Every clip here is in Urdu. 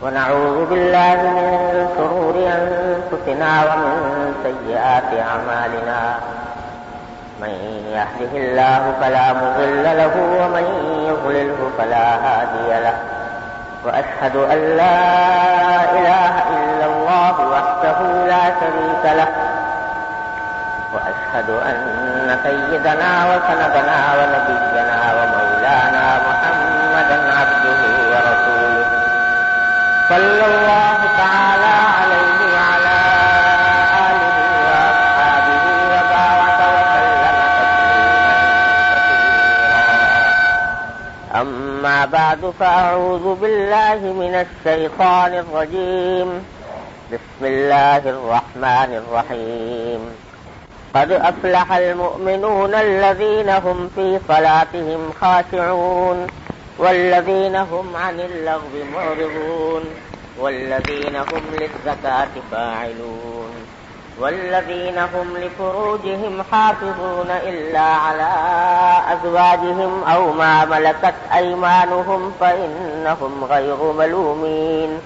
ونعوذ بالله من شرور أنفسنا ومن سيئات أعمالنا من يهده الله فلا مضل له ومن يضلله فلا هادي له وأشهد أن لا إله إلا الله وحده لا شريك له وأشهد أن سيدنا وسندنا ونبينا ومولانا محمدا عبده ورسوله صلى الله تعالى عليه وعلى آله وأصحابه وبارك وسلم تسليما كثيرا أما بعد فأعوذ بالله من الشيطان الرجيم بسم الله الرحمن الرحيم قد أفلح المؤمنون الذين هم في صلاتهم خاشعون والذين هم عن اللغو معرضون والذين هم للزكاة فاعلون والذين هم لفروجهم حافظون إلا على أزواجهم أو ما ملكت أيمانهم فإنهم غير ملومين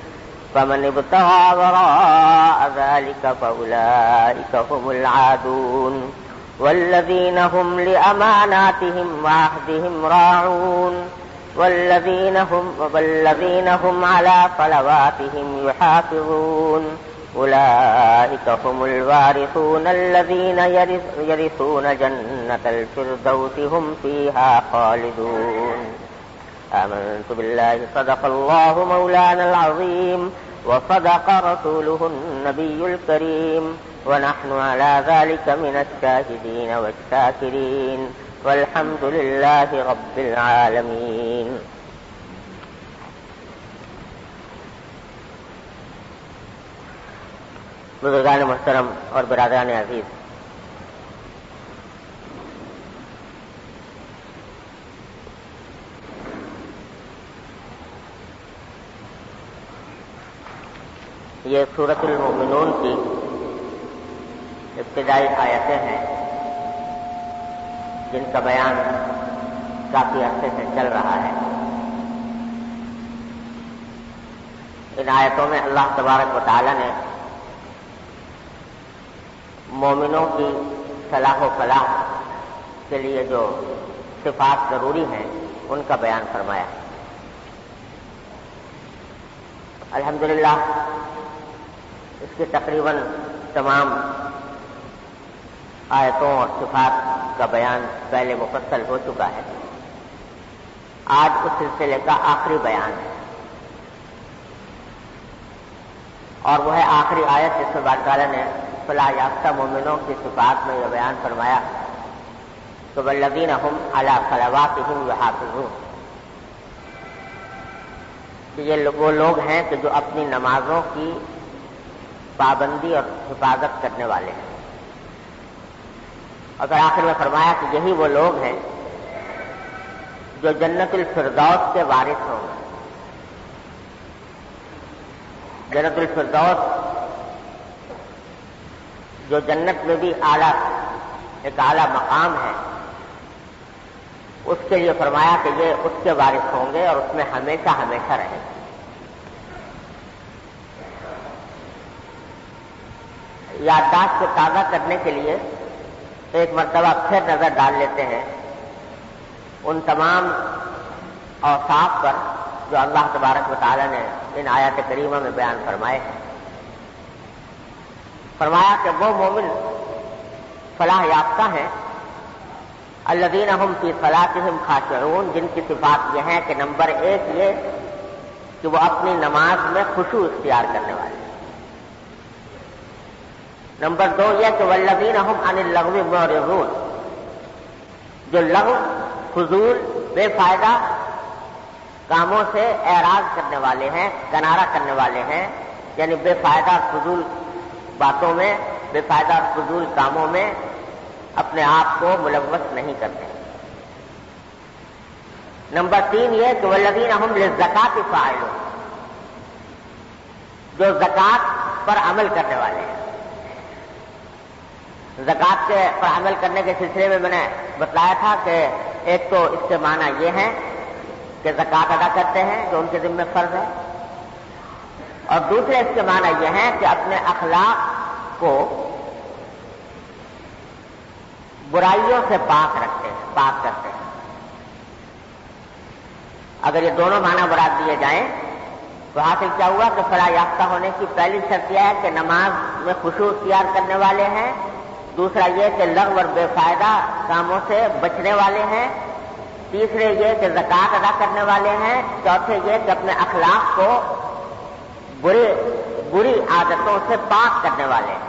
فمن ابتغى وراء ذلك فأولئك هم العادون والذين هم لأماناتهم وعهدهم راعون والذين هم على صلواتهم يحافظون أولئك هم الوارثون الذين يرثون جنة الفردوس هم فيها خالدون آمنت بالله صدق الله مولانا العظيم وصدق رسوله النبي الكريم ونحن على ذلك من الشاهدين والشاكرين والحمد لله رب العالمين. بزرگان محترم اور برادران عزیز، یہ سورۃ المؤمنون کی ابتدائی آیتیں ہیں جن کا بیان کافی عرصے سے چل رہا ہے. ان آیتوں میں اللہ تبارک و تعالی نے مومنوں کی صلاح و فلاح کے لیے جو صفات ضروری ہیں ان کا بیان فرمایا. الحمدللہ اس کی تقریباً تمام آیتوں اور صفات کا بیان پہلے مفصل ہو چکا ہے. آج اس سلسلے کا آخری بیان ہے اور وہ ہے آخری آیت جس میں بار تعالیٰ نے فلاح یافتہ مومنوں کی صفات میں یہ بیان فرمایا کہ والذین هم علی صلواتهم یحافظون، کہ یہ وہ لوگ ہیں کہ جو اپنی نمازوں کی پابندی اور حفاظت کرنے والے ہیں. اور پھر آخر میں فرمایا کہ یہی وہ لوگ ہیں جو جنت الفردوس کے وارث ہوں گے. جنت الفردوس جو جنت میں بھی ایک اعلیٰ مقام ہے، اس کے لیے فرمایا کہ یہ اس کے وارث ہوں گے اور اس میں ہمیشہ ہمیشہ رہیں گے. یادداشت کو تازہ کرنے کے لیے ایک مرتبہ پھر نظر ڈال لیتے ہیں ان تمام اوصاف پر جو اللہ تبارک و تعالی نے ان آیات کریمہ میں بیان فرمائے ہیں. فرمایا کہ وہ مومن فلاح یافتہ ہیں الذین هم فی صلاتهم خاشعون، جن کی صفات یہ ہیں کہ نمبر 1 یہ کہ وہ اپنی نماز میں خشوع اختیار کرنے والے ہیں. نمبر 2 یہ کہ والذین هم عن اللغو معرضون، جو لغو فضول بے فائدہ کاموں سے اعراض کرنے والے ہیں، کنارہ کرنے والے ہیں، یعنی بے فائدہ فضول باتوں میں، بے فائدہ فضول کاموں میں اپنے آپ کو ملوث نہیں کرتے. نمبر 3 یہ کہ والذین هم للزکاۃ فاعلون، جو زکوٰۃ پر عمل کرنے والے ہیں. زکوٰۃ کے پر عمل کرنے کے سلسلے میں میں نے بتلایا تھا کہ ایک تو اس کے معنی یہ ہے کہ زکوٰۃ ادا کرتے ہیں جو ان کے ذمہ فرض ہے، اور دوسرے اس کے معنی یہ ہیں کہ اپنے اخلاق کو برائیوں سے پاک کرتے ہیں۔ اگر یہ دونوں معنی مراد دیے جائیں تو حاصل کیا ہوا کہ فلاح یافتہ ہونے کی پہلی شرط یہ ہے کہ نماز میں خشوع اختیار کرنے والے ہیں، دوسرا یہ کہ لغو اور بے فائدہ کاموں سے بچنے والے ہیں، تیسرے یہ کہ زکوٰۃ ادا کرنے والے ہیں، چوتھے یہ کہ اپنے اخلاق کو بری عادتوں سے پاک کرنے والے ہیں۔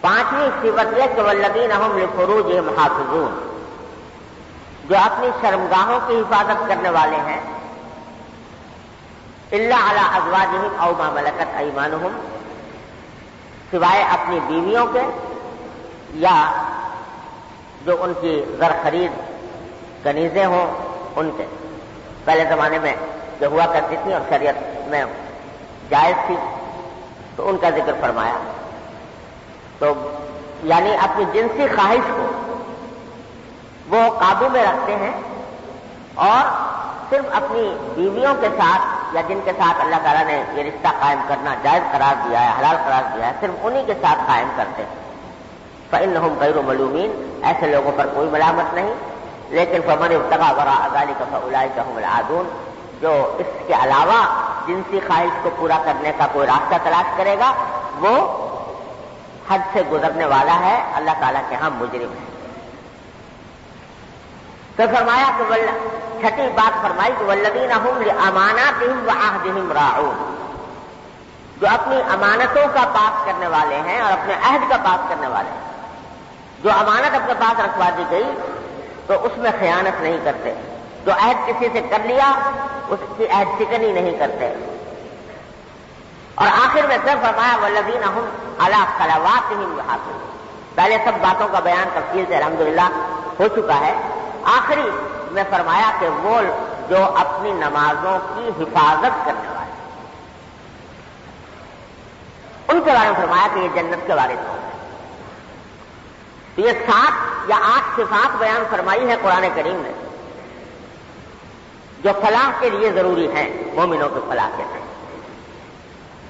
پانچویں صفت یہ کہ والذین هم لفروجهم حافظون، جو اپنی شرمگاہوں کی حفاظت کرنے والے ہیں، الا علی ازواجہم او ما ملکت ایمانہم، سوائے اپنی بیویوں کے یا جو ان کی زر خرید کنیزیں ہوں ان کے۔ پہلے زمانے میں جو ہوا کرتی تھی اور شریعت میں جائز تھی تو ان کا ذکر فرمایا، تو یعنی اپنی جنسی خواہش کو وہ قابو میں رکھتے ہیں اور صرف اپنی بیویوں کے ساتھ یا جن کے ساتھ اللہ تعالیٰ نے یہ رشتہ قائم کرنا جائز قرار دیا ہے، حلال قرار دیا ہے، صرف انہی کے ساتھ قائم کرتے ہیں۔ فإنہم غیر ملومین، ایسے لوگوں پر کوئی ملامت نہیں، لیکن فمن ابتغى وراء ذلك فأولئک هم العادون، جو اس کے علاوہ جنسی خواہش کو پورا کرنے کا کوئی راستہ تلاش کرے گا وہ حد سے گزرنے والا ہے، اللہ تعالیٰ کے ہاں مجرم ہے۔ تو فرمایا کہ چھٹی بات فرمائی کہ والذین هم لاماناتهم وعهدهم راعون، جو اپنی امانتوں کا پاس کرنے والے ہیں اور اپنے عہد کا پاس کرنے والے ہیں۔ جو امانت اپنے پاس رکھوا دی گئی تو اس میں خیانت نہیں کرتے، جو عہد کسی سے کر لیا اس کی عہد شکنی نہیں کرتے۔ اور آخر میں پھر فرمایا والذین هم علی صلواتهم یحافظون۔ پہلے سب باتوں کا بیان تفصیل سے الحمدللہ ہو چکا ہے، آخری میں فرمایا کہ وہ جو اپنی نمازوں کی حفاظت کرنے والے ان کے بارے میں فرمایا کہ یہ جنت کے وارث ہوں گے۔ تو یہ 7 یا 8 صفات بیان فرمائی ہے قرآن کریم نے جو فلاح کے لیے ضروری ہیں، مومنوں کے فلاح کے لیے۔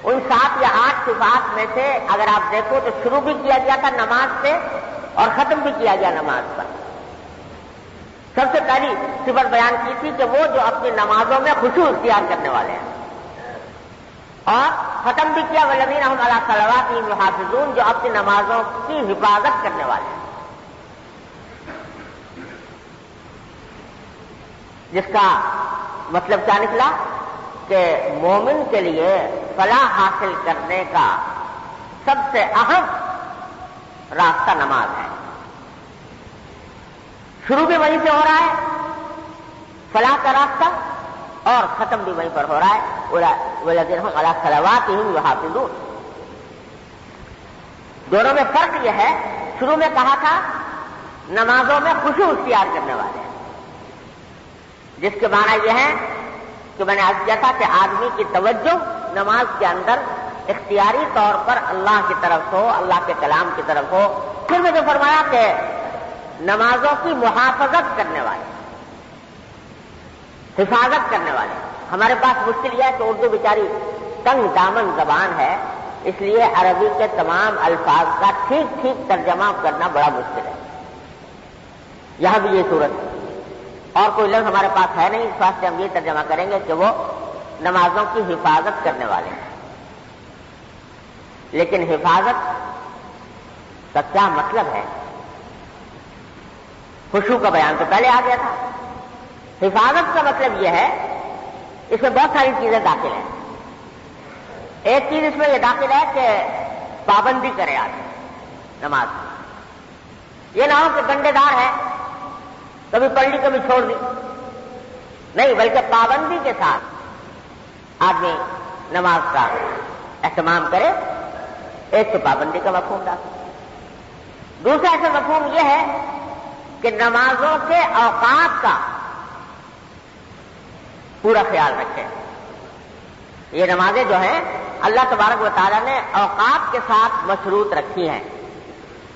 ان 7 یا 8 صفات میں سے اگر آپ دیکھو تو شروع بھی کیا گیا تھا نماز سے اور ختم بھی کیا گیا نماز پر۔ سب سے پہلی صفت بیان کی تھی کہ وہ جو اپنی نمازوں میں خشوع اختیار کرنے والے ہیں، اور ختم بھی کیا والذین هم علی صلواتهم یحافظون، جو اپنی نمازوں کی حفاظت کرنے والے ہیں، جس کا مطلب کیا نکلا کہ مومن کے لیے فلاح حاصل کرنے کا سب سے اہم راستہ نماز ہے۔ شروع بھی وہیں سے ہو رہا ہے فلاح کا راستہ اور ختم بھی وہیں پر ہو رہا ہے والذین هم علی صلواتهم یحافظون۔ دونوں میں فرق یہ ہے، شروع میں کہا تھا نمازوں میں خشوع اختیار کرنے والے ہیں، جس کے معنی یہ ہے کہ میں نے عرض کیا تھا کہ آدمی کی توجہ نماز کے اندر اختیاری طور پر اللہ کی طرف ہو، اللہ کے کلام کی طرف ہو۔ پھر میں جو فرمایا کہ نمازوں کی محافظت کرنے والے، حفاظت کرنے والے۔ ہمارے پاس مشکل یہ ہے کہ اردو بیچاری تنگ دامن زبان ہے، اس لیے عربی کے تمام الفاظ کا ٹھیک ٹھیک ترجمہ کرنا بڑا مشکل ہے۔ یہاں بھی یہ صورت ہے، اور کوئی لفظ ہمارے پاس ہے نہیں، اس واسطے ہم یہ ترجمہ کریں گے کہ وہ نمازوں کی حفاظت کرنے والے ہیں۔ لیکن حفاظت کا کیا مطلب ہے؟ خشوع کا بیان تو پہلے آ گیا تھا۔ حفاظت کا مطلب یہ ہے، اس میں بہت ساری چیزیں داخل ہیں۔ ایک چیز اس میں یہ داخل ہے کہ پابندی کرے آدمی نماز، یہ نہ ہو کہ گنڈے دار ہے، کبھی پڑھ لی کبھی چھوڑ دی، نہیں، بلکہ پابندی کے ساتھ آدمی نماز کا اہتمام کرے۔ ایک تو پابندی کا مفہوم داخل، دوسرا ایسا مفہوم یہ ہے کہ نمازوں کے اوقات کا پورا خیال رکھے۔ یہ نمازیں جو ہیں اللہ تبارک و تعالیٰ نے اوقات کے ساتھ مشروط رکھی ہیں۔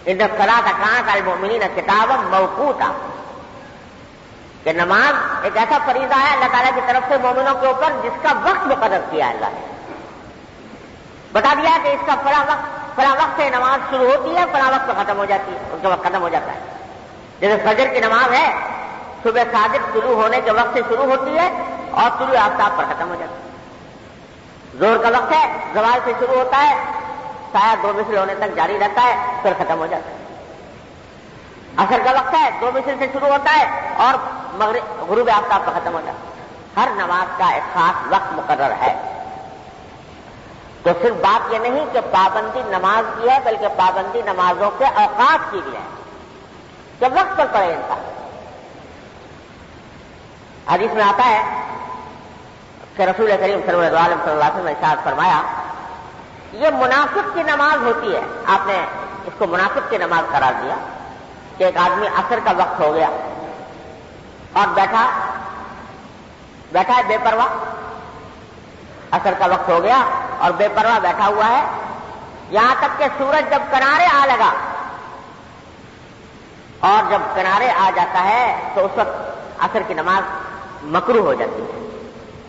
ان الصلاۃ کانت علی المؤمنین کتابا موقوتا، کہ نماز ایک ایسا فریضہ ہے اللہ تعالیٰ کی طرف سے مومنوں کے اوپر جس کا وقت مقرر کیا ہے اللہ نے. بتا دیا کہ اس کا فلاں وقت سے نماز شروع ہوتی ہے، فلاں وقت ختم ہو جاتی ہے، اس کا وقت ختم ہو جاتا ہے. جیسے فجر کی نماز ہے صبح صادق شروع ہونے کے وقت سے شروع ہوتی ہے اور طلوع آفتاب پر ختم ہو جاتی ہے. زہر کا وقت ہے زوال سے شروع ہوتا ہے، سایہ 2 مثل ہونے تک جاری رہتا ہے، پھر ختم ہو جاتا ہے. عصر کا وقت ہے 2 مثل سے شروع ہوتا ہے اور غروب آفتاب پر ختم ہو جاتا ہے. ہر نماز کا ایک خاص وقت مقرر ہے. تو صرف بات یہ نہیں کہ پابندی نماز کی ہے، بلکہ پابندی نمازوں کے اوقات کی بھی ہے کہ وقت پر پڑے انسان. حدیث میں آتا ہے کہ رسول کریم صلی اللہ علیہ وسلم نے ارشاد فرمایا یہ منافق کی نماز ہوتی ہے. آپ نے اس کو منافق کی نماز قرار دیا کہ ایک آدمی عصر کا وقت ہو گیا اور بیٹھا ہے بے پرواہ. عصر کا وقت ہو گیا اور بے پرواہ بیٹھا ہوا ہے یہاں تک کہ سورج جب کنارے آ لگا، اور جب کنارے آ جاتا ہے تو اس وقت عصر کی نماز مکروہ ہو جاتی ہے.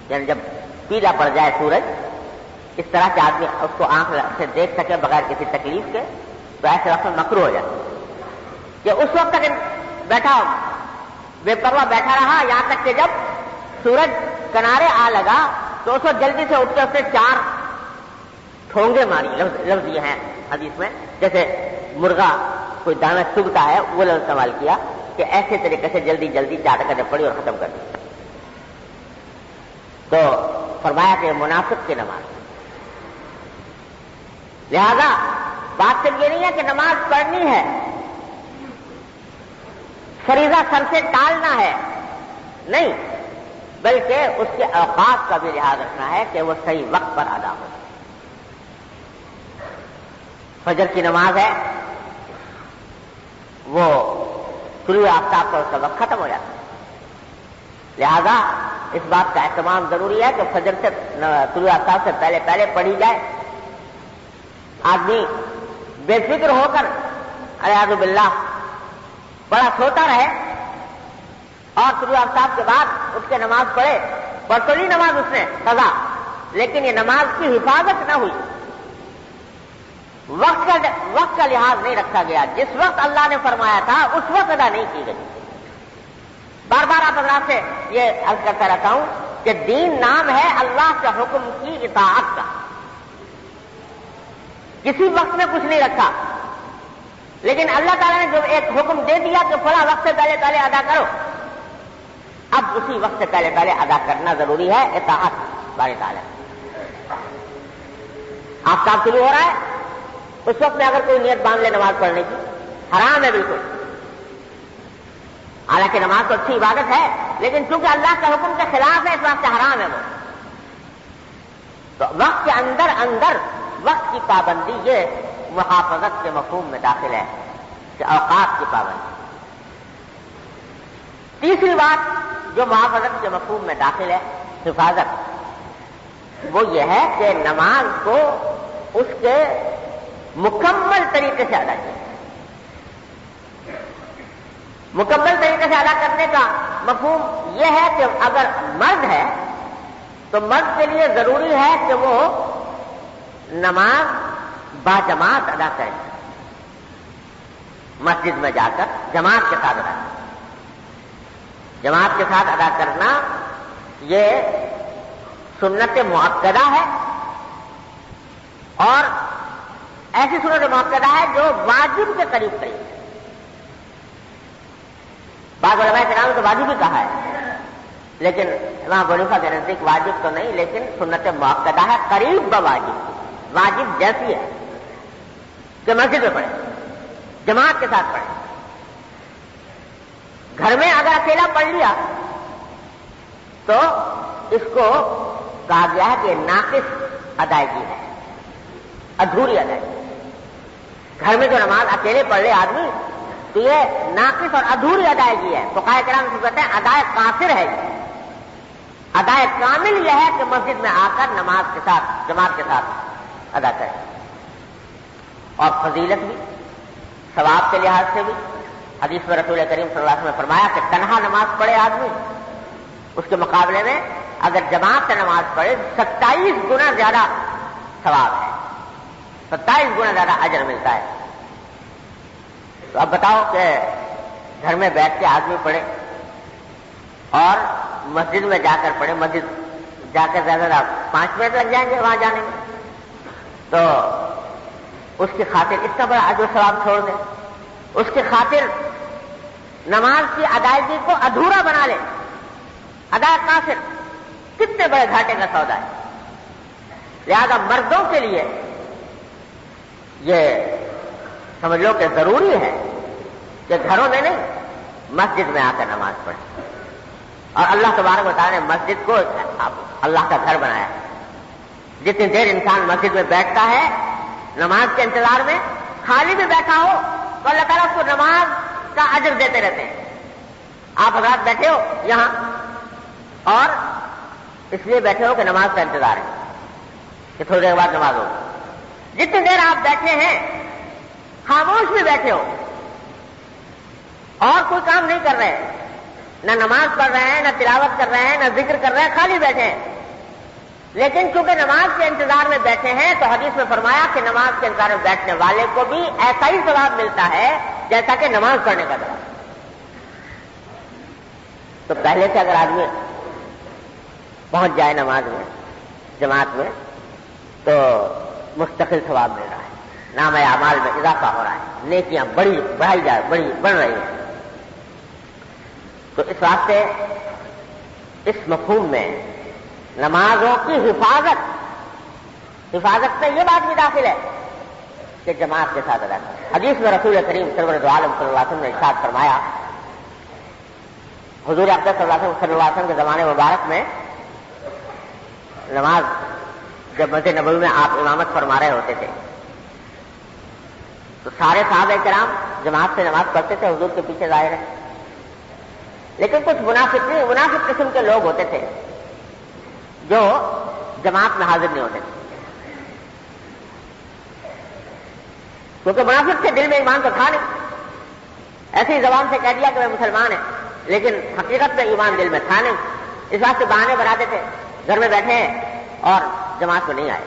یعنی جب پیلا پڑ جائے سورج اس طرح کہ آدمی اس کو آنکھ سے دیکھ سکے بغیر کسی تکلیف کے، تو ایسے وقت میں مکروہ ہو جاتی ہے. کہ اس وقت تک بیٹھا بے پرواہ بیٹھا رہا یہاں تک کہ جب سورج کنارے آ لگا تو اس وقت جلدی سے اٹھ کے اس نے 4 ٹھونگے ماری. لفظ یہ ہیں حدیث میں جیسے مرغا کوئی دانا چگتا ہے وہ لفظ استعمال کیا کہ ایسے طریقے سے جلدی 4 ٹکریں پڑی اور ختم کر دی. تو فرمایا کہ منافق کی نماز. لہذا بات صرف یہ نہیں ہے کہ نماز پڑھنی ہے، فریضہ سر سے ٹالنا ہے، نہیں، بلکہ اس کے اوقات کا بھی لحاظ رکھنا ہے کہ وہ صحیح وقت پر ادا ہو. فجر کی نماز ہے وہ طلوع آفتاب پر اس کا وقت ختم ہو جاتا ہے. لہذا اس بات کا اہتمام ضروری ہے کہ فجر سے طلوع آفتاب سے پہلے پڑھی جائے. آدمی بے فکر ہو کر اعوذ باللہ بڑا سوتا رہے اور طلوع آفتاب کے بعد اٹھ کے نماز پڑھے، پڑھ تو نہیں نماز اس نے قضا، لیکن یہ نماز کی حفاظت نہ ہوئی. وقت کا لحاظ نہیں رکھا گیا. جس وقت اللہ نے فرمایا تھا اس وقت ادا نہیں کی گئی. بار بار آپ حضرات سے یہ عرض کرتا رہتا ہوں کہ دین نام ہے اللہ کے حکم کی اطاعت کا. کسی وقت میں کچھ نہیں رکھا، لیکن اللہ تعالیٰ نے جو ایک حکم دے دیا کہ فلاں وقت سے پہلے ادا کرو، اب اسی وقت سے پہلے ادا کرنا ضروری ہے. اطاعت بارے تعالیٰ. آفتاب شروع ہو رہا ہے اس وقت میں اگر کوئی نیت باندھ لے نماز پڑھنے کی، حرام ہے بالکل. حالانکہ نماز تو اچھی عبادت ہے لیکن چونکہ اللہ کا حکم کے خلاف ہے اس وقت سے حرام ہے وہ. تو وقت کے اندر وقت کی پابندی یہ محافظت کے مفہوم میں داخل ہے کہ اوقات کی پابندی. تیسری بات جو محافظت کے مفہوم میں داخل ہے حفاظت، وہ یہ ہے کہ نماز کو اس کے مکمل طریقے سے ادا کیا. مکمل طریقے سے ادا کرنے کا مفہوم یہ ہے کہ اگر مرد ہے تو مرد کے لیے ضروری ہے کہ وہ نماز باجماعت ادا کرے، مسجد میں جا کر جماعت کے ساتھ ادا کرے. جماعت کے ساتھ ادا کرنا یہ سنت مؤکدہ ہے اور ایسی سنت مؤکدہ ہے جو واجب کے قریب ہے. بعض علماء کرام نے تو واجب ہی کہا ہے، لیکن امام ابو حنیفہ کے نزدیک واجب تو نہیں لیکن سنت مؤکدہ ہے، قریب بواجب، واجب جیسی ہے کہ مسجد میں پڑھے، جماعت کے ساتھ پڑھے. گھر میں اگر اکیلا پڑھ لیا تو اس کو کہا گیا ہے کہ ناقص ادائیگی ہے، ادھوری ادائیگی. گھر میں جو نماز اکیلے پڑھ لے آدمی تو یہ ناقص اور ادھوری ادائیگی ہے. فقہاء کرام سے کہتے ہیں ادائے قاصر ہے. ادائے کامل یہ ہے کہ مسجد میں آ کر نماز کے ساتھ جماعت کے ساتھ ادا کرے. اور فضیلت بھی، ثواب کے لحاظ سے بھی، حدیث میں رسول کریم صلی اللہ علیہ وسلم نے فرمایا کہ تنہا نماز پڑھے آدمی اس کے مقابلے میں اگر جماعت سے نماز پڑھے 27 گنا زیادہ ثواب ہے، 27 گنا زیادہ اجر ملتا ہے۔ تو اب بتاؤ کہ گھر میں بیٹھ کے آدمی پڑھے اور مسجد میں جا کر پڑھے، مسجد جا کر زیادہ 5 منٹ لگ جائیں گے وہاں جانے میں، تو اس کی خاطر اتنا بڑا اجر و ثواب چھوڑ دیں، اس کی خاطر نماز کی ادائیگی کو ادھورا بنا لے، ادا قاصر، کتنے بڑے گھاٹے کا سودا ہے۔ لہذا مردوں کے لیے یہ سمجھ لو کہ ضروری ہے کہ گھروں میں نہیں مسجد میں آ کر نماز پڑھیں، اور اللہ تبارک و تعالیٰ نے مسجد کو اللہ کا گھر بنایا ہے۔ جتنی دیر انسان مسجد میں بیٹھتا ہے نماز کے انتظار میں، خالی بھی بیٹھا ہو تو اللہ تعالیٰ اس کو نماز کا اجر دیتے رہتے ہیں۔ آپ حضرات بیٹھے ہو یہاں اور اس لیے بیٹھے ہو کہ نماز کا انتظار ہے کہ تھوڑی دیر بعد نماز ہوگی۔ جتنی دیر آپ بیٹھے ہیں خاموش بھی بیٹھے ہو اور کوئی کام نہیں کر رہے، نہ نماز پڑھ رہے ہیں، نہ تلاوت کر رہے ہیں، نہ ذکر کر رہے ہیں، خالی بیٹھے ہیں، لیکن چونکہ نماز کے انتظار میں بیٹھے ہیں تو حدیث میں فرمایا کہ نماز کے انتظار میں بیٹھنے والے کو بھی ایسا ہی ثواب ملتا ہے جیسا کہ نماز پڑھنے کا ثواب۔ تو پہلے سے اگر آدمی پہنچ جائے نماز میں جماعت میں تو مستقل ثواب مل رہا ہے، نام اعمال میں اضافہ ہو رہا ہے، نیکیاں بڑھ رہی ہیں۔ تو اس واسطے اس مفہوم میں نمازوں کی حفاظت میں یہ بات بھی داخل ہے کہ جماعت کے ساتھ ادا کریں۔ حدیث میں رسول کریم سرور دو عالم صلی اللہ علیہ وسلم نے ارشاد فرمایا، حضور اقدس صلی اللہ علیہ وسلم کے زمانے مبارک میں نماز جب مسجد نبوی میں آپ امامت فرما رہے ہوتے تھے تو سارے صحابہ کرام جماعت سے نماز پڑھتے تھے حضور کے پیچھے ظاہر ہے، لیکن کچھ منافق قسم کے لوگ ہوتے تھے جو جماعت میں حاضر نہیں ہوتے تھے، کیونکہ منافق کے دل میں ایمان تو تھا نہیں، ایسی زبان سے کہہ دیا کہ میں مسلمان ہیں لیکن حقیقت میں ایمان دل میں تھا نہیں، اس واسطے بہانے بناتے تھے، گھر میں بیٹھے ہیں اور جماعت میں نہیں آئے۔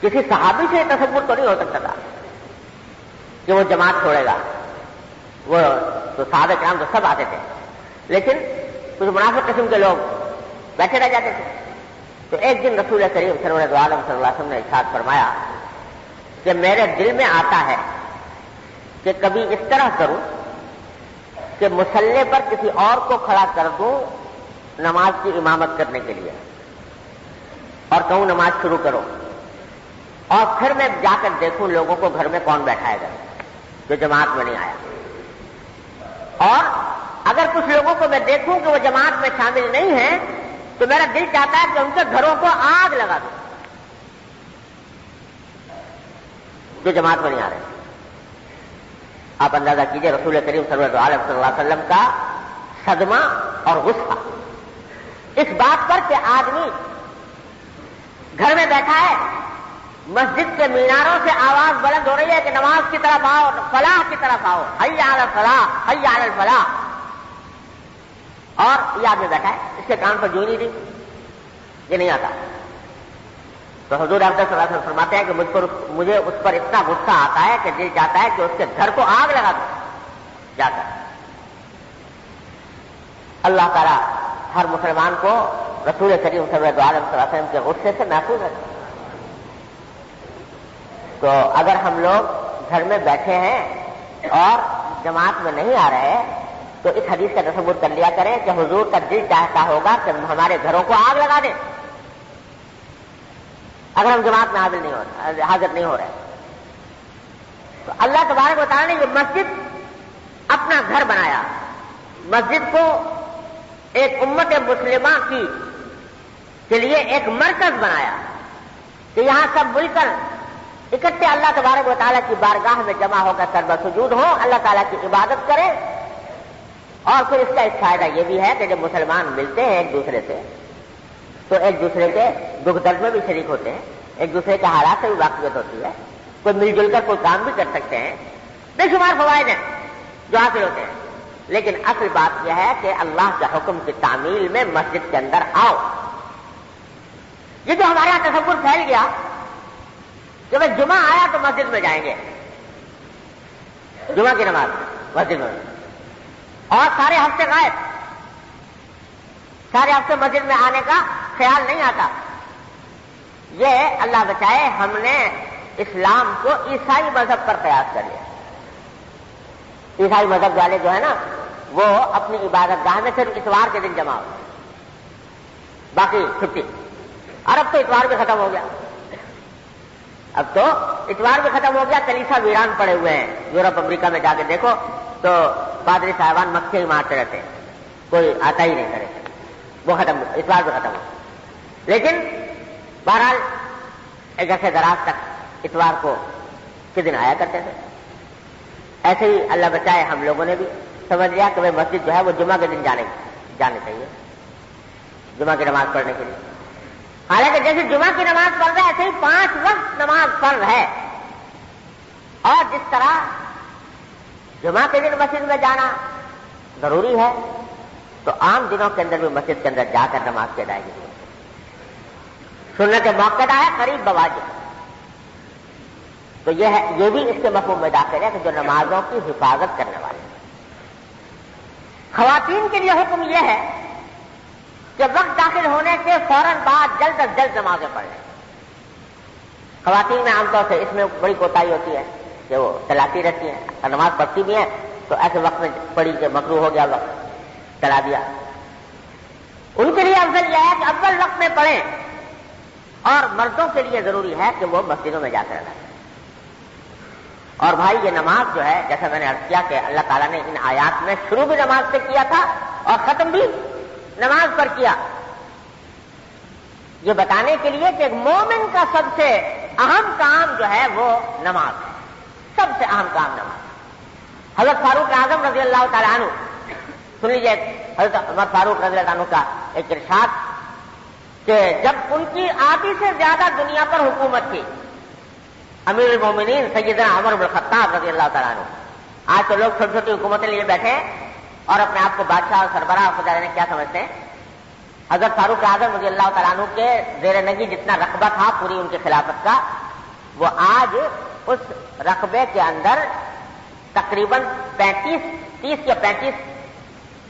کسی صحابی سے تصور تو نہیں ہو سکتا تھا کہ وہ جماعت چھوڑے گا، وہ تو صحابہ کرام تو سب آتے تھے، لیکن کچھ منافق قسم کے لوگ بیٹھے رہ جاتے تھے۔ تو ایک دن رسول کریم سرور دو عالم صلی اللہ علیہ وسلم نے ارشاد فرمایا کہ میرے دل میں آتا ہے کہ کبھی اس طرح کروں کہ مصلی پر کسی اور کو کھڑا کر دوں نماز کی امامت کرنے کے لیے اور کہوں نماز شروع کرو، اور پھر میں جا کر دیکھوں لوگوں کو گھر میں کون بیٹھائے گا جو جماعت میں نہیں آیا، اور اگر کچھ لوگوں کو میں دیکھوں کہ وہ جماعت میں شامل نہیں ہیں تو میرا دل چاہتا ہے کہ ان کے گھروں کو آگ لگا دوں جو جماعت میں نہیں آ رہے۔ آپ اندازہ کیجئے رسول کریم صلی اللہ علیہ وسلم کا صدمہ اور غصہ اس بات پر کہ آدمی گھر میں بیٹھا ہے، مسجد کے میناروں سے آواز بلند ہو رہی ہے کہ نماز کی طرف آؤ، فلاح کی طرف آؤ، حی علی الفلاح، حی علی الفلاح، اور یہ آدمی بیٹھا ہے، اس کے کان پر جو نہیں دی، یہ نہیں آتا۔ تو حضور اقدس صلی اللہ علیہ وسلم فرماتے ہیں کہ مجھے اس پر اتنا غصہ آتا ہے کہ دل چاہتا ہے کہ اس کے گھر کو آگ لگا دوں جا کر۔ اللہ تعالیٰ ہر مسلمان کو رسول کریم صلی اللہ علیہ وسلم کے غصے سے محفوظ رکھے۔ تو اگر ہم لوگ گھر میں بیٹھے ہیں اور جماعت میں نہیں آ رہے تو اس حدیث کا تصور کر لیا کریں کہ حضور کا دل چاہتا ہوگا کہ ہمارے گھروں کو آگ لگا دیں اگر ہم جماعت میں حاضر نہیں ہو رہے۔ تو اللہ تبارک و تعالیٰ نے یہ مسجد اپنا گھر بنایا، مسجد کو ایک امت مسلمہ کے لیے ایک مرکز بنایا کہ یہاں سب مل کر اکٹھے اللہ تبارک و تعالیٰ کی بارگاہ میں جمع ہو کر سربہ سجود ہو، اللہ تعالیٰ کی عبادت کریں۔ اور پھر اس کا ایک فائدہ یہ بھی ہے کہ جب مسلمان ملتے ہیں ایک دوسرے سے تو ایک دوسرے کے دکھ درد میں بھی شریک ہوتے ہیں، ایک دوسرے کے حالات سے بھی واقفیت ہوتی ہے، کوئی مل جل کر کوئی کام بھی کر سکتے ہیں۔ بے شمار فوائد ہیں جو حاصل ہوتے ہیں، لیکن اصل بات یہ ہے کہ اللہ کے حکم کی تعمیل میں مسجد کے اندر آؤ۔ یہ جو ہمارے یہاں تصور پھیل گیا کہ بھائی جمعہ آیا تو مسجد میں جائیں گے، جمعہ کی نماز مسجد میں، اور سارے ہفتے غائب، سارے ہفتے مسجد میں آنے کا خیال نہیں آتا۔ یہ اللہ بچائے ہم نے اسلام کو عیسائی مذہب پر قیاس کر لیا۔ عیسائی مذہب والے جو ہے نا وہ اپنی عبادت گاہ میں صرف اتوار کے دن جمع ہو، باقی چھٹی۔ اور اب تو اتوار بھی ختم ہو گیا، اب تو اتوار بھی ختم ہو گیا، کلیسا ویران پڑے ہوئے ہیں۔ یورپ امریکہ میں جا کے دیکھو تو پادری صاحبان مکے ہی مارتے رہتے ہیں، کوئی آتا ہی نہیں کرے، وہ ختم، اتوار بھی ختم ہو۔ لیکن بہرحال ایک عرصے دراز تک اتوار کو کے دن آیا کرتے تھے۔ ایسے ہی اللہ بچائے ہم لوگوں نے بھی سمجھ لیا کہ مسجد جو ہے وہ جمعہ کے دن جانے چاہیے، جمعہ کی نماز پڑھنے کے لیے۔ حالانکہ جیسے جمعہ کی نماز پڑھ رہا ہے ایسے ہی 5 وقت نماز فرض ہے، اور جس طرح جمعہ کے دن مسجد میں جانا ضروری ہے تو عام دنوں کے اندر بھی مسجد کے اندر جا کر نماز کی ادائیگی کی سنت موقع ہے، قریب بواجب۔ تو یہ بھی اس کے مفہوم میں داخل ہے کہ جو نمازوں کی حفاظت کرنے والے ہیں۔ خواتین کے لیے حکم یہ ہے کہ وقت داخل ہونے کے فوراً بعد جلد از جلد نمازیں پڑھ لیں۔ خواتین میں عام طور سے اس میں بڑی کوتاہی ہوتی ہے کہ وہ چلاتی رہتی ہیں اور نماز پڑھتی بھی ہیں تو ایسے وقت میں پڑھی کہ مکروہ ہو گیا، وقت چلا دیا۔ ان کے لیے افضل یہ ہے کہ اول وقت میں پڑھیں، اور مردوں کے لیے ضروری ہے کہ وہ مسجدوں میں جا کر ادا کریں۔ اور بھائی یہ نماز جو ہے جیسا میں نے عرض کیا کہ اللہ تعالیٰ نے ان آیات میں شروع بھی نماز سے کیا تھا اور ختم بھی نماز پر کیا، یہ بتانے کے لیے کہ ایک مومن کا سب سے اہم کام جو ہے وہ نماز ہے، سب سے اہم کام نماز۔ حضرت فاروق اعظم رضی اللہ تعالیٰ عنہ، سن لیجیے حضرت عمر فاروق رضی اللہ عنہ کا ایک ارشاد کہ جب ان کی آدھی سے زیادہ دنیا پر حکومت تھی، امیر المومنین سیدنا عمر بن الخطاب رضی اللہ تعالیٰ عنہ، آج تو لوگ چھوٹی چھوٹی حکومتیں لیے بیٹھے ہیں اور اپنے آپ کو بادشاہ اور سربراہ خدا نے کیا سمجھتے ہیں۔ حضرت فاروق اعظم رضی اللہ تعالیٰ عنہ کے زیر نگی جتنا رقبہ تھا پوری ان کی خلافت کا، وہ آج اس رقبے کے اندر تقریباً 30 یا 35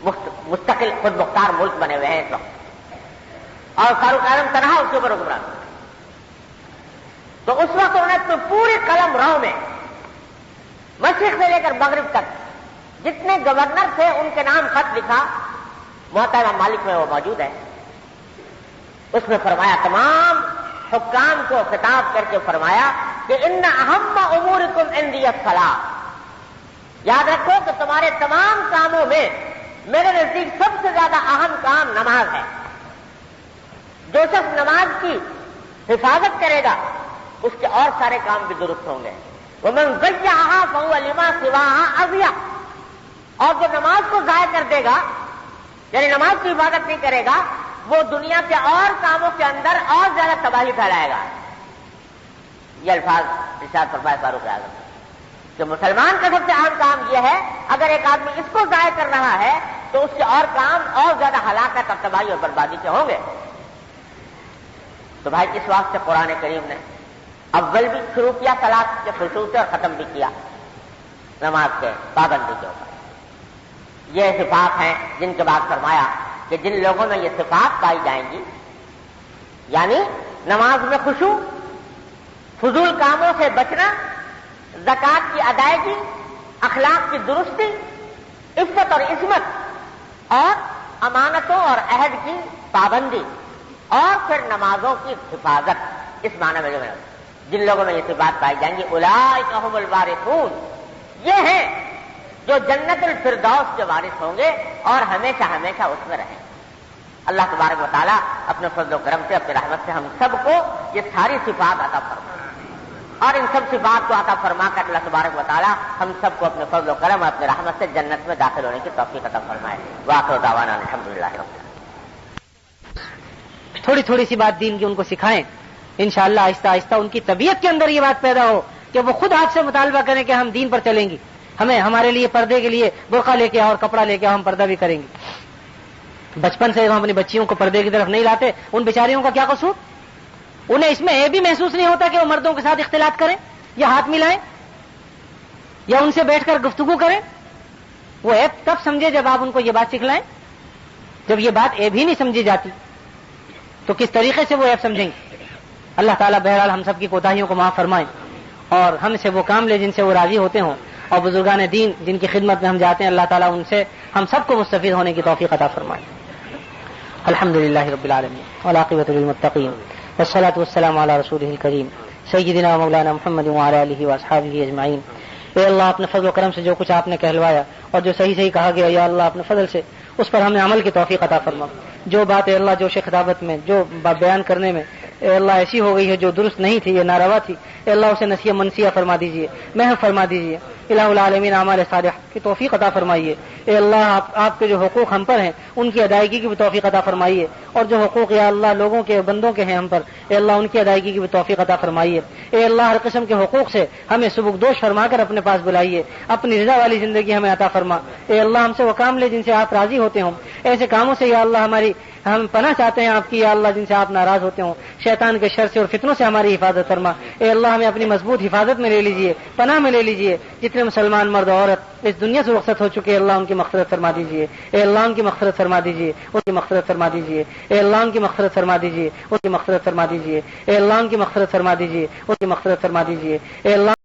مستقل خود مختار ملک بنے ہوئے ہیں اس وقت، اور فاروق اعظم تنہا اس کے اوپر حکمران۔ تو اس وقت انہوں نے پورے قلم رو میں مشرق سے لے کر مغرب تک جتنے گورنر تھے ان کے نام خط لکھا، محترم مالک میں وہ موجود ہے۔ اس میں فرمایا، تمام حکام کو خطاب کر کے فرمایا کہ ان اہم امورکم عندی الصلاۃ، یاد رکھو کہ تمہارے تمام کاموں میں میرے نزدیک سب سے زیادہ اہم کام نماز ہے۔ جو شخص نماز کی حفاظت کرے گا اس کے اور سارے کام بھی درست ہوں گے۔ ومن ضیعها فهو لما سواها اضیع، اور جو نماز کو ضائع کر دے گا یعنی نماز کی حفاظت نہیں کرے گا وہ دنیا کے اور کاموں کے اندر اور زیادہ تباہی پھیلائے گا۔ یہ الفاظ ارشاد فرمائے فاروق اعظم کہ مسلمان کا سب سے اہم کام یہ ہے، اگر ایک آدمی اس کو ضائع کر رہا ہے تو اس کے اور کام اور زیادہ ہلاکت اور تباہی اور بربادی کے ہوں گے۔ تو بھائی اس واسطے قرآن کریم نے اول بھی شروع کیا صلاۃ کے خشوع سے اور ختم بھی کیا نماز کے پابندی کے اوپر۔ یہ صفات ہیں جن کے بعد فرمایا کہ جن لوگوں میں یہ صفات پائی جائیں گی، یعنی نماز میں خشوع، فضول کاموں سے بچنا، زکوٰۃ کی ادائیگی، اخلاق کی درستی، عفت اور عصمت، اور امانتوں اور عہد کی پابندی، اور پھر نمازوں کی حفاظت، اس معنی میں جن لوگوں میں یہ صفات پائی جائیں گی، اولئک هم الوارثون، یہ ہیں جو جنت الفردوس کے وارث ہوں گے اور ہمیشہ ہمیشہ اس میں رہیں۔ اللہ تبارک و تعالیٰ اپنے فضل و کرم سے، اپنی رحمت سے ہم سب کو یہ ساری صفات عطا فرمائے، اور ان سب صفات کو عطا فرما کر اللہ تبارک و تعالیٰ ہم سب کو اپنے فضل و کرم اور اپنی رحمت سے جنت میں داخل ہونے کی توفیق عطا فرمائے۔ وآخر دعوانا الحمدللہ رب العالمین۔ تھوڑی تھوڑی سی بات دین کی ان کو سکھائیں، انشاءاللہ آہستہ آہستہ ان کی طبیعت کے اندر یہ بات پیدا ہو کہ وہ خود آپ سے مطالبہ کریں کہ ہم دین پر چلیں گی۔ ہمیں ہمارے لیے پردے کے لیے برقع لے کے آؤ اور کپڑا لے کے آؤ، ہم پردہ بھی کریں گے۔ بچپن سے ہم اپنی بچیوں کو پردے کی طرف نہیں لاتے، ان بیچاریوں کا کیا قصور؟ انہیں اس میں یہ بھی محسوس نہیں ہوتا کہ وہ مردوں کے ساتھ اختلاط کریں یا ہاتھ ملائیں یا ان سے بیٹھ کر گفتگو کریں۔ وہ عیب تب سمجھے جب آپ ان کو یہ بات سکھلائیں۔ جب یہ بات عیب ہی نہیں سمجھی جاتی تو کس طریقے سے وہ عیب سمجھیں گے؟ اللہ تعالیٰ بہرحال ہم سب کی کوتاہیوں کو معاف فرمائیں اور ہم سے وہ کام لے جن سے وہ راضی ہوتے ہوں، اور بزرگان دین جن کی خدمت میں ہم جاتے ہیں اللہ تعالیٰ ان سے ہم سب کو مستفید ہونے کی توفیق عطا فرمائے۔ الحمدللہ رب العالمین والعاقبۃ للمتقین والصلاۃ والسلام علی رسولہ الکریم سیدنا مولانا محمد وعلی آلہ واصحابہ اجمعین۔ اے اللہ اپنے فضل و کرم سے جو کچھ آپ نے کہلوایا اور جو صحیح صحیح کہا گیا، یا اللہ اپنے فضل سے اس پر ہمیں عمل کی توفیق عطا فرما۔ جو بات اے اللہ جوش خطابت میں، جو بیان کرنے میں اے اللہ ایسی ہو گئی ہے جو درست نہیں تھی، یہ ناروا تھی، اے اللہ اسے نسیہ منسیہ فرما دیجئے، محو فرما دیجئے۔ الہ العالمین اعمال صالح کی توفیق عطا فرمائیے۔ اے اللہ آپ کے جو حقوق ہم پر ہیں ان کی ادائیگی کی بھی توفیق عطا فرمائیے، اور جو حقوق یا اللہ لوگوں کے بندوں کے ہیں ہم پر، اے اللہ ان کی ادائیگی کی بھی توفیق عطا فرمائیے۔ اے اللہ ہر قسم کے حقوق سے ہمیں سبکدوش فرما کر اپنے پاس بلائیے، اپنی رضا والی زندگی ہمیں عطا فرما۔ اے اللہ ہم سے وہ کام لے جن سے آپ راضی ہوتے ہوں، ایسے کاموں سے یا اللہ ہم پناہ چاہتے ہیں آپ کی یا اللہ جن سے آپ ناراض ہوتے ہوں، شیطان کے شر سے اور فتنوں سے ہماری حفاظت فرما۔ اے اللہ ہمیں اپنی مضبوط حفاظت میں لے لیجئے، پناہ میں لے لیجئے۔ جتنے مسلمان مرد اور عورت اس دنیا سے رخصت ہو چکے اللہ ان کی مغفرت فرما دیجئے۔ اے اللہ ان کی مغفرت فرما دیجئے، ان کی مغفرت فرما دیجئے۔ اے اللہ ان کی مغفرت فرما دیجئے، ان کی مغفرت فرما دیجئے۔ اے اللہ ان کی مغفرت فرما دیجئے، ان کی مغفرت فرما دیجئے۔ اے اللہ